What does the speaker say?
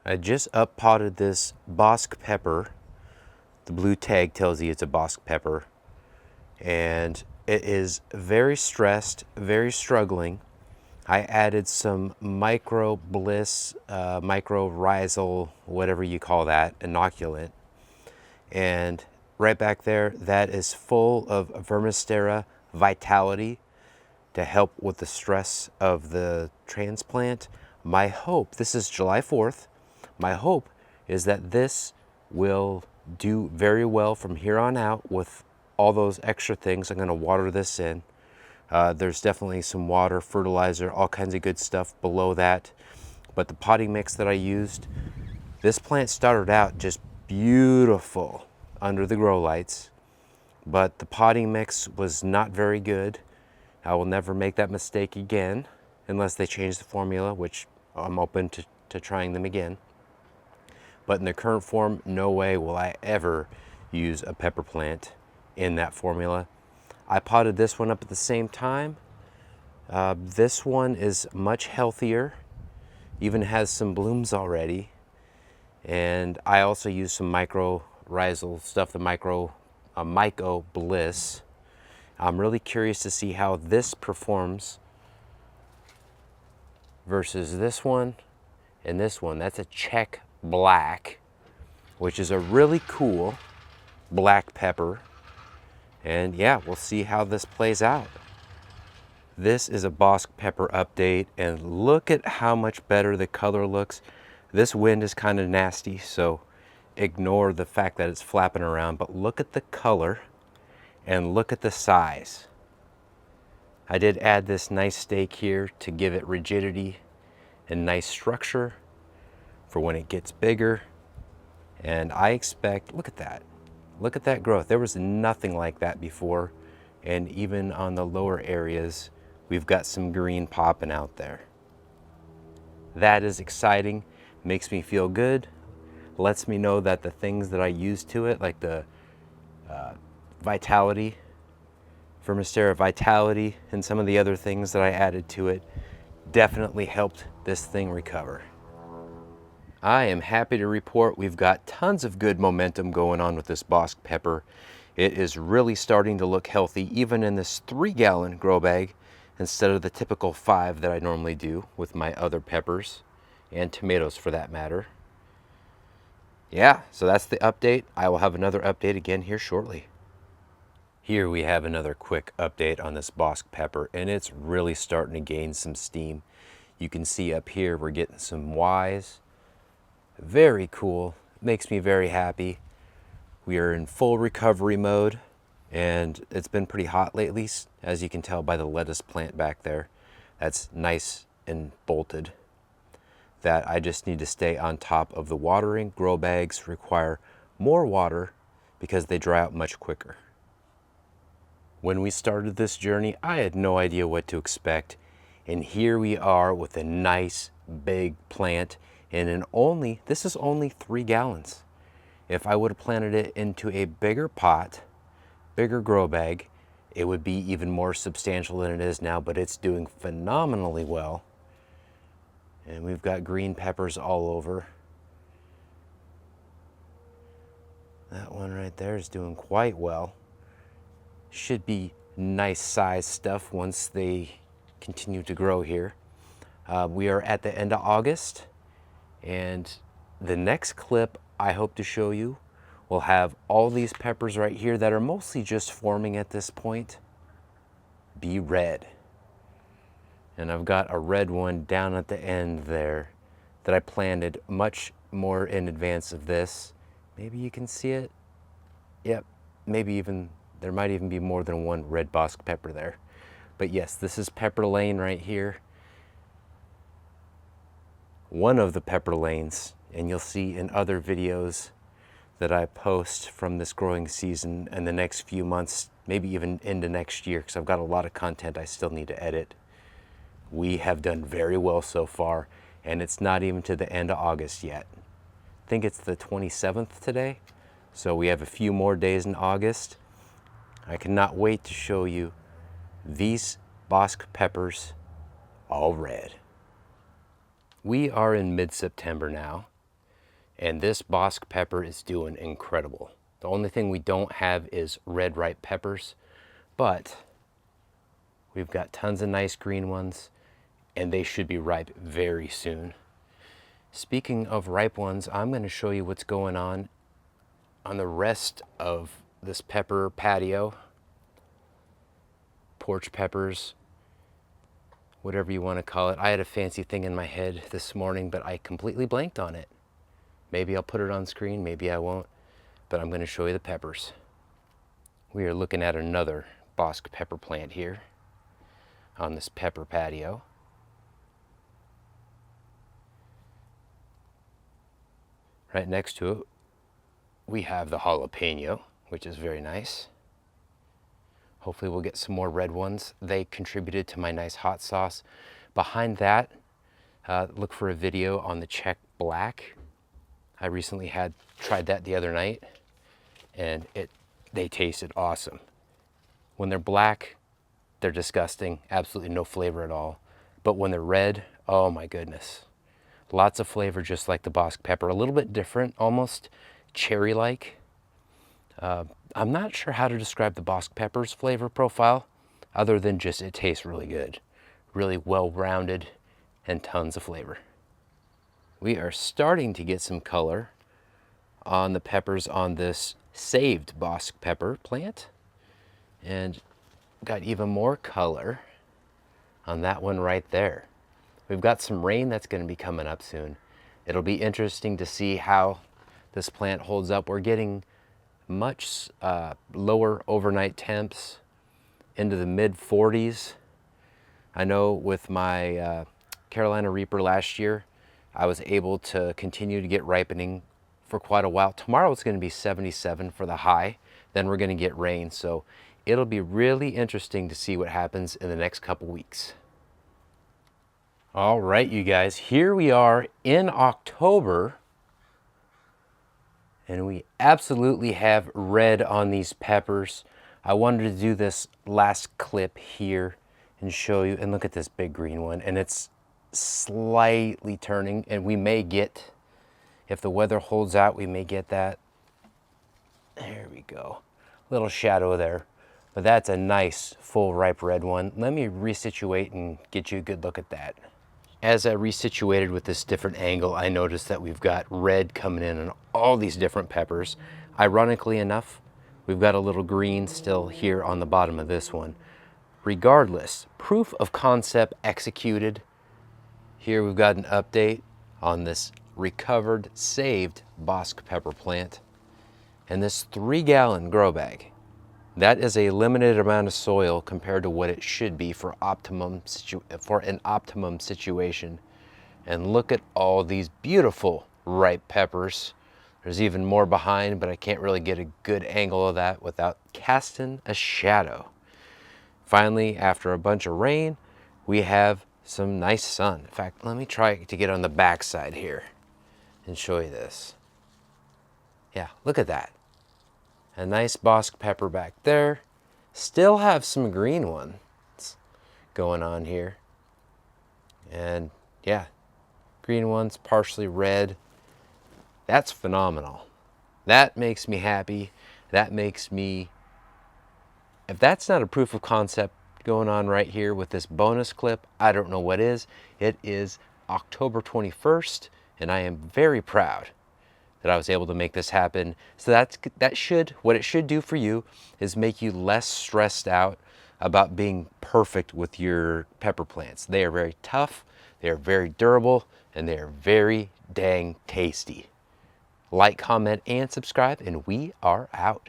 I just up potted this Basque pepper. The blue tag tells you it's a Basque pepper. And it is very stressed, very struggling. I added some micro bliss, micro rhizal, whatever you call that, inoculant. And right back there, that is full of vermistera vitality to help with the stress of the transplant. My hope, this is July 4th, my hope is that this will do very well from here on out with all those extra things. I'm gonna water this in. There's definitely some water, fertilizer, all kinds of good stuff below that. But the potting mix that I used, this plant started out just beautiful under the grow lights, but the potting mix was not very good. I will never make that mistake again unless they change the formula, which I'm open to trying them again. But in the current form, no way will I ever use a pepper plant in that formula. I potted this one up at the same time. This one is much healthier, even has some blooms already. And I also use some mycorrhizal stuff, the Myco Bliss. I'm really curious to see how this performs versus this one and this one. That's a Czech black, which is a really cool black pepper. And yeah, we'll see how this plays out. This is a Basque pepper update, and look at how much better the color looks. This wind is kind of nasty, so ignore the fact that it's flapping around, but look at the color and look at the size. I did add this nice stake here to give it rigidity and nice structure for when it gets bigger. And I expect, look at that growth. There was nothing like that before. And even on the lower areas, we've got some green popping out there. That is exciting, makes me feel good, lets me know that the things that I use to it, like the vitality, vermistera vitality, and some of the other things that I added to it, definitely helped this thing recover. I am happy to report we've got tons of good momentum going on with this Basque pepper. It is really starting to look healthy, even in this 3-gallon grow bag, instead of the typical 5 that I normally do with my other peppers and tomatoes for that matter. Yeah, so that's the update. I will have another update again here shortly. Here we have another quick update on this Basque pepper, and it's really starting to gain some steam. You can see up here we're getting some Ys. Very cool, makes me very happy. We are in full recovery mode, and it's been pretty hot lately, as you can tell by the lettuce plant back there. That's nice and bolted. That I just need to stay on top of the watering. Grow bags require more water because they dry out much quicker. When we started this journey, I had no idea what to expect. And here we are with a nice big plant, and this is only 3 gallons. If I would have planted it into a bigger pot, bigger grow bag, it would be even more substantial than it is now, but it's doing phenomenally well. And we've got green peppers all over. That one right there is doing quite well. Should be nice size stuff once they continue to grow here. We are at the end of August, and the next clip I hope to show you will have all these peppers right here that are mostly just forming at this point be red. And I've got a red one down at the end there that I planted much more in advance of this. Maybe you can see it. Yep, maybe even, there might even be more than one red Basque pepper there. But yes, this is Pepper Lane right here. One of the pepper lanes, and you'll see in other videos that I post from this growing season and the next few months, maybe even into next year, because I've got a lot of content I still need to edit. We have done very well so far, and it's not even to the end of August yet. I think it's the 27th today, so we have a few more days in August. I cannot wait to show you these Basque peppers all red. We are in mid-September now, And this Basque pepper is doing incredible. The only thing we don't have is red ripe peppers, but we've got tons of nice green ones, and they should be ripe very soon. Speaking of ripe ones, I'm going to show you what's going on the rest of this pepper patio. Porch peppers, whatever you want to call it. I had a fancy thing in my head this morning, but I completely blanked on it. Maybe I'll put it on screen, maybe I won't, but I'm going to show you the peppers. We are looking at another Basque pepper plant here on this pepper patio. Right next to it, we have the jalapeno, which is very nice. Hopefully we'll get some more red ones. They contributed to my nice hot sauce. Behind that, look for a video on the Czech black. I recently tried that the other night, and they tasted awesome. When they're black, they're disgusting, absolutely no flavor at all. But when they're red, oh my goodness. Lots of flavor, just like the Basque pepper. A little bit different, almost cherry-like. I'm not sure how to describe the Basque pepper's flavor profile, other than just it tastes really good. Really well-rounded and tons of flavor. We are starting to get some color on the peppers on this saved Basque pepper plant, and got even more color on that one right there. We've got some rain that's going to be coming up soon. It'll be interesting to see how this plant holds up. We're getting much lower overnight temps into the mid 40s. I know with my Carolina Reaper last year, I was able to continue to get ripening for quite a while. Tomorrow it's going to be 77 for the high. Then we're going to get rain. So it'll be really interesting to see what happens in the next couple weeks. All right, you guys, here we are in October, and we absolutely have red on these peppers. I wanted to do this last clip here and show you, and look at this big green one, and it's slightly turning, and we may get, if the weather holds out, we may get that. There we go. Little shadow there. But that's a nice full ripe red one. Let me resituate and get you a good look at that. As I resituated with this different angle, I noticed that we've got red coming in on all these different peppers. Ironically enough, we've got a little green still here on the bottom of this one. Regardless, proof of concept executed. Here we've got an update on this recovered, saved Basque pepper plant. And this 3-gallon grow bag, that is a limited amount of soil compared to what it should be for an optimum situation. And look at all these beautiful ripe peppers. There's even more behind, but I can't really get a good angle of that without casting a shadow. Finally, after a bunch of rain, we have some nice sun. In fact, let me try to get on the back side here and show you this. Yeah, look at that. A nice Basque pepper back there. Still have some green ones going on here. And yeah, green ones, partially red. That's phenomenal. That makes me happy. That makes me, if that's not a proof of concept going on right here with this bonus clip, I don't know what is. It is October 21st, and I am very proud that I was able to make this happen. So what it should do for you is make you less stressed out about being perfect with your pepper plants. They are very tough, they are very durable, and they are very dang tasty. Like, comment, and subscribe, and we are out.